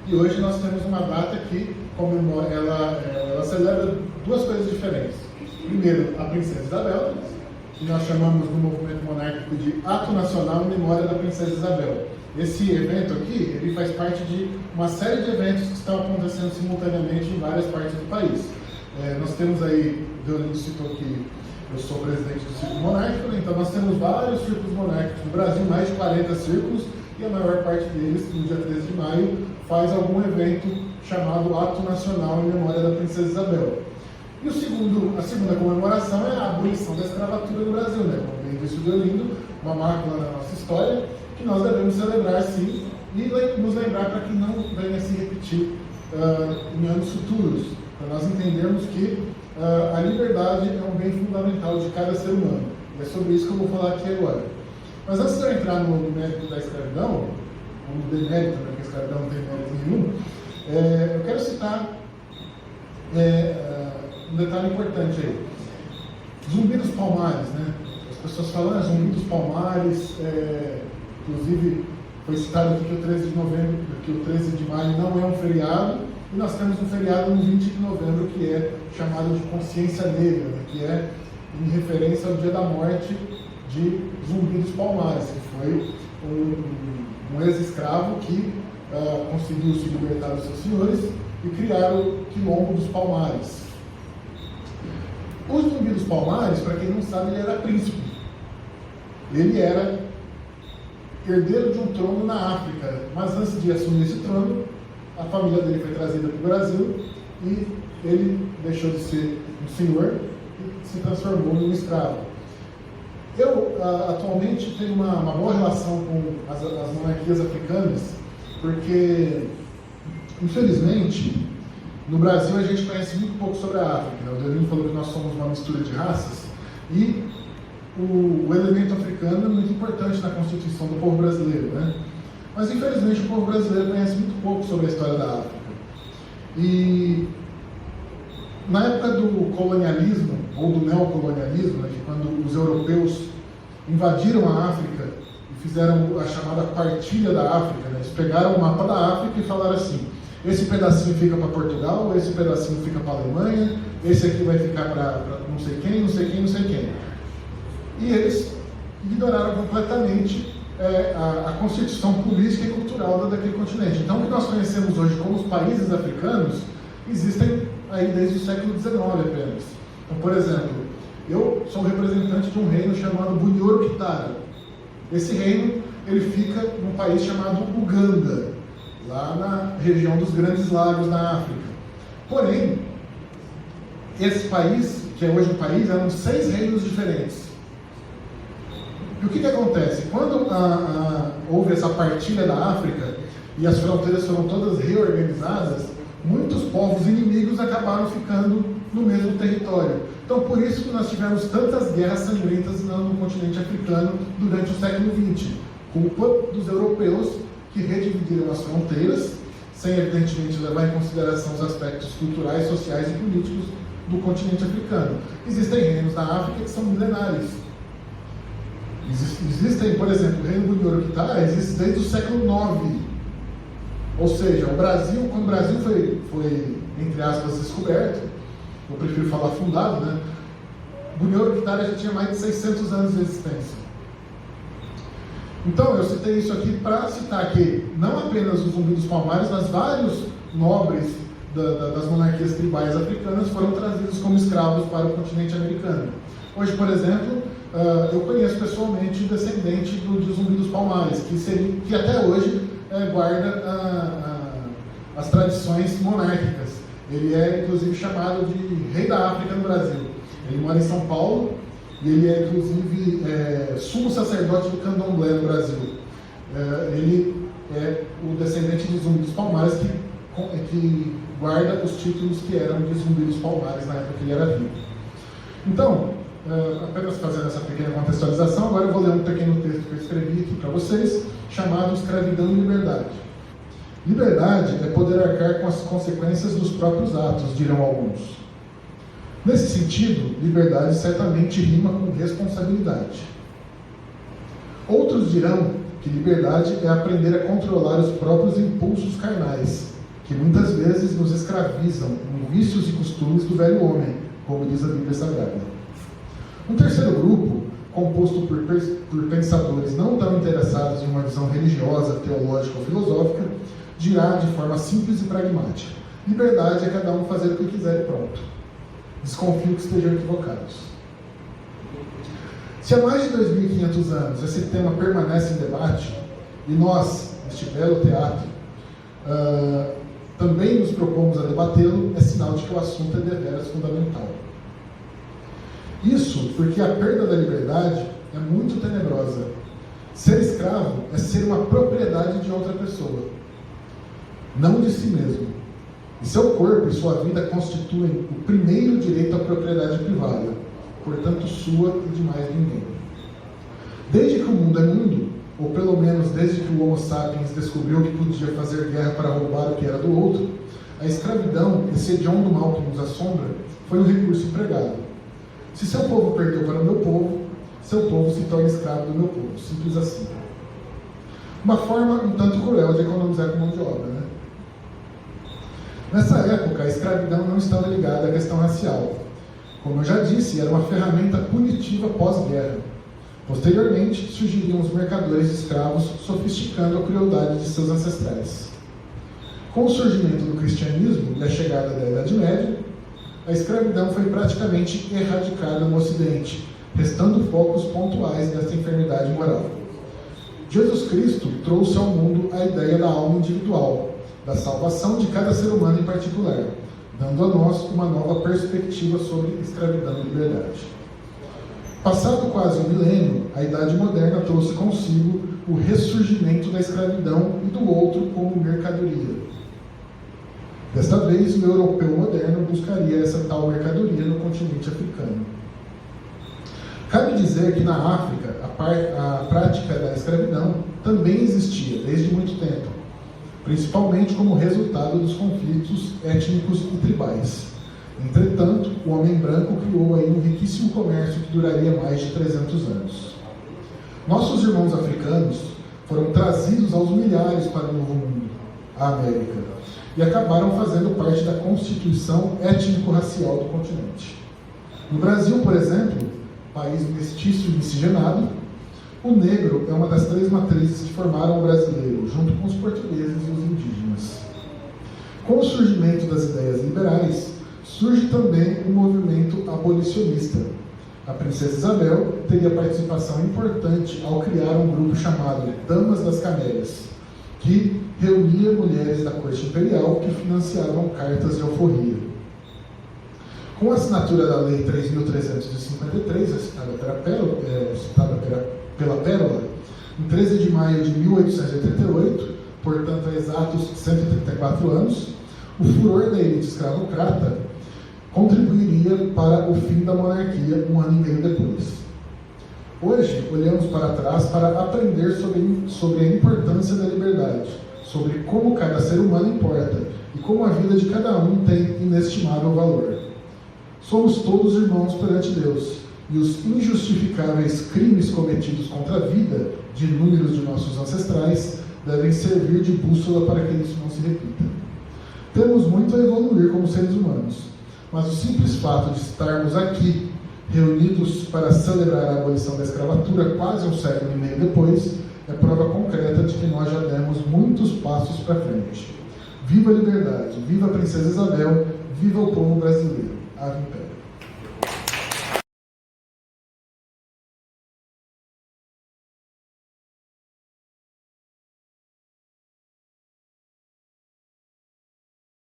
E hoje nós temos uma data que ela celebra duas coisas diferentes. Primeiro, a Princesa Isabel, que nós chamamos no movimento monárquico de Ato Nacional em Memória da Princesa Isabel. Esse evento aqui, ele faz parte de uma série de eventos que estão acontecendo simultaneamente em várias partes do país. Nós temos aí, o Deolindo citou que eu sou presidente do Círculo Monárquico, né? Então nós temos vários círculos monárquicos no Brasil, mais de 40 círculos, e a maior parte deles, no dia 13 de maio, faz algum evento chamado Ato Nacional em Memória da Princesa Isabel. E a segunda comemoração é a abolição da escravatura no Brasil, né? Como bem disse o Deolindo, uma mácula na nossa história, que nós devemos celebrar sim, e nos lembrar para que não venha se repetir em anos futuros, para nós entendermos que a liberdade é um bem fundamental de cada ser humano. E é sobre isso que eu vou falar aqui agora. Mas antes de eu entrar no mérito da escravidão, ou no demérito, porque a escravidão não tem mérito nenhum, eu quero citar um detalhe importante aí. Zumbi dos Palmares, né? As pessoas falam, Zumbi dos Palmares, inclusive foi citado aqui que o 13 de novembro, que o 13 de maio não é um feriado, e nós temos um feriado no 20 de novembro que é chamado de Consciência Negra, né? Que é em referência ao dia da morte de Zumbi dos Palmares, que foi um ex-escravo que conseguiu se libertar dos seus senhores e criar o Quilombo dos Palmares. O Zumbi dos Palmares, para quem não sabe, ele era príncipe. Ele era herdeiro de um trono na África, mas antes de assumir esse trono, a família dele foi trazida para o Brasil e ele deixou de ser um senhor e se transformou em um escravo. Eu, atualmente, tenho uma boa relação com as monarquias africanas, porque, infelizmente, no Brasil a gente conhece muito pouco sobre a África. Né? O Deolindo falou que nós somos uma mistura de raças, e o elemento africano é muito importante na constituição do povo brasileiro, né? Mas, infelizmente, o povo brasileiro conhece muito pouco sobre a história da África. E, na época do colonialismo, ou do neocolonialismo, né, que quando os europeus invadiram a África e fizeram a chamada partilha da África, né, eles pegaram o mapa da África e falaram assim: esse pedacinho fica para Portugal, esse pedacinho fica para a Alemanha, esse aqui vai ficar para não sei quem, não sei quem, não sei quem. E eles ignoraram completamente a constituição política e cultural daquele continente. Então, o que nós conhecemos hoje como os países africanos existem aí desde o século XIX apenas. Então, por exemplo, eu sou representante de um reino chamado Bunyoro-Kitara. Esse reino ele fica num país chamado Uganda, lá na região dos Grandes Lagos na África. Porém, esse país, que é hoje um país, eram 6 reinos diferentes. E o que acontece? Quando houve essa partilha da África e as fronteiras foram todas reorganizadas, muitos povos inimigos acabaram ficando no mesmo território. Então, por isso que nós tivemos tantas guerras sangrentas no continente africano durante o século XX. Culpa dos europeus que redividiram as fronteiras, sem evidentemente levar em consideração os aspectos culturais, sociais e políticos do continente africano. Existem reinos na África que são milenares. Existem, por exemplo, o reino Bunyoro-Kitara existe desde o século IX. Ou seja, o Brasil, quando o Brasil foi entre aspas, descoberto, eu prefiro falar fundado, né? Bunyoro-Kitara já tinha mais de 600 anos de existência. Então, eu citei isso aqui para citar que não apenas os Zumbi dos Palmares, mas vários nobres das monarquias tribais africanas foram trazidos como escravos para o continente americano. Hoje, por exemplo, eu conheço pessoalmente o descendente de Zumbi dos Palmares, que até hoje guarda as tradições monárquicas. Ele é, inclusive, chamado de Rei da África no Brasil. Ele mora em São Paulo e ele é, inclusive, sumo sacerdote do Candomblé no Brasil. Ele é o descendente de Zumbi dos Palmares que guarda os títulos que eram de Zumbi dos Palmares na época que ele era vivo. Então, apenas fazendo essa pequena contextualização, agora eu vou ler um pequeno texto que eu escrevi aqui para vocês, chamado Escravidão e Liberdade. Liberdade é poder arcar com as consequências dos próprios atos, dirão alguns. Nesse sentido, liberdade certamente rima com responsabilidade. Outros dirão que liberdade é aprender a controlar os próprios impulsos carnais. que muitas vezes nos escravizam em vícios e costumes do velho homem, como diz a Bíblia Sagrada. Um terceiro grupo, composto por pensadores não tão interessados em uma visão religiosa, teológica ou filosófica, dirá de forma simples e pragmática: liberdade é cada um fazer o que quiser e pronto. Desconfio que estejam equivocados. Se há mais de 2.500 anos esse tema permanece em debate, e nós, neste belo teatro, também nos propomos a debatê-lo, é sinal de que o assunto é deveras fundamental. Isso porque a perda da liberdade é muito tenebrosa. Ser escravo é ser uma propriedade de outra pessoa, não de si mesmo. E seu corpo e sua vida constituem o primeiro direito à propriedade privada, portanto sua e de mais ninguém. Desde que o mundo é mundo, ou pelo menos desde que o Homo sapiens descobriu que podia fazer guerra para roubar o que era do outro, a escravidão, esse hediondo mal que nos assombra, foi um recurso empregado. Se seu povo perdeu para o meu povo, seu povo se torna escravo do meu povo. Simples assim. Uma forma um tanto cruel de economizar com mão de obra, né? Nessa época, a escravidão não estava ligada à questão racial. Como eu já disse, era uma ferramenta punitiva pós-guerra. Posteriormente, surgiriam os mercadores de escravos, sofisticando a crueldade de seus ancestrais. Com o surgimento do cristianismo e a chegada da Idade Média, a escravidão foi praticamente erradicada no Ocidente, restando focos pontuais desta enfermidade moral. Jesus Cristo trouxe ao mundo a ideia da alma individual, da salvação de cada ser humano em particular, dando a nós uma nova perspectiva sobre escravidão e liberdade. Passado quase um milênio, a Idade Moderna trouxe consigo o ressurgimento da escravidão e do outro como mercadoria. Desta vez, o europeu moderno buscaria essa tal mercadoria no continente africano. Cabe dizer que na África, a prática da escravidão também existia desde muito tempo, principalmente como resultado dos conflitos étnicos e tribais. Entretanto, o homem branco criou aí um riquíssimo comércio que duraria mais de 300 anos. Nossos irmãos africanos foram trazidos aos milhares para o Novo Mundo, a América, e acabaram fazendo parte da constituição étnico-racial do continente. No Brasil, por exemplo, país mestiço e miscigenado, o negro é uma das 3 matrizes que formaram o brasileiro, junto com os portugueses e os indígenas. Com o surgimento das ideias liberais, surge também o movimento abolicionista. A princesa Isabel teria participação importante ao criar um grupo chamado Damas das Camélias, que reunia mulheres da corte imperial que financiavam cartas de alforria. Com a assinatura da Lei 3.353, citada pela Pérola, em 13 de maio de 1888, portanto há exatos 134 anos, o furor da elite escravocrata contribuiria para o fim da monarquia um ano e meio depois. Hoje, olhamos para trás para aprender sobre a importância da liberdade, sobre como cada ser humano importa e como a vida de cada um tem inestimável valor. Somos todos irmãos perante Deus, e os injustificáveis crimes cometidos contra a vida de inúmeros de nossos ancestrais devem servir de bússola para que isso não se repita. Temos muito a evoluir como seres humanos, mas o simples fato de estarmos aqui, reunidos para celebrar a abolição da escravatura quase um século e meio depois, é prova concreta de que nós já demos muitos passos para frente. Viva a liberdade, viva a princesa Isabel, viva o povo brasileiro. Ave Império.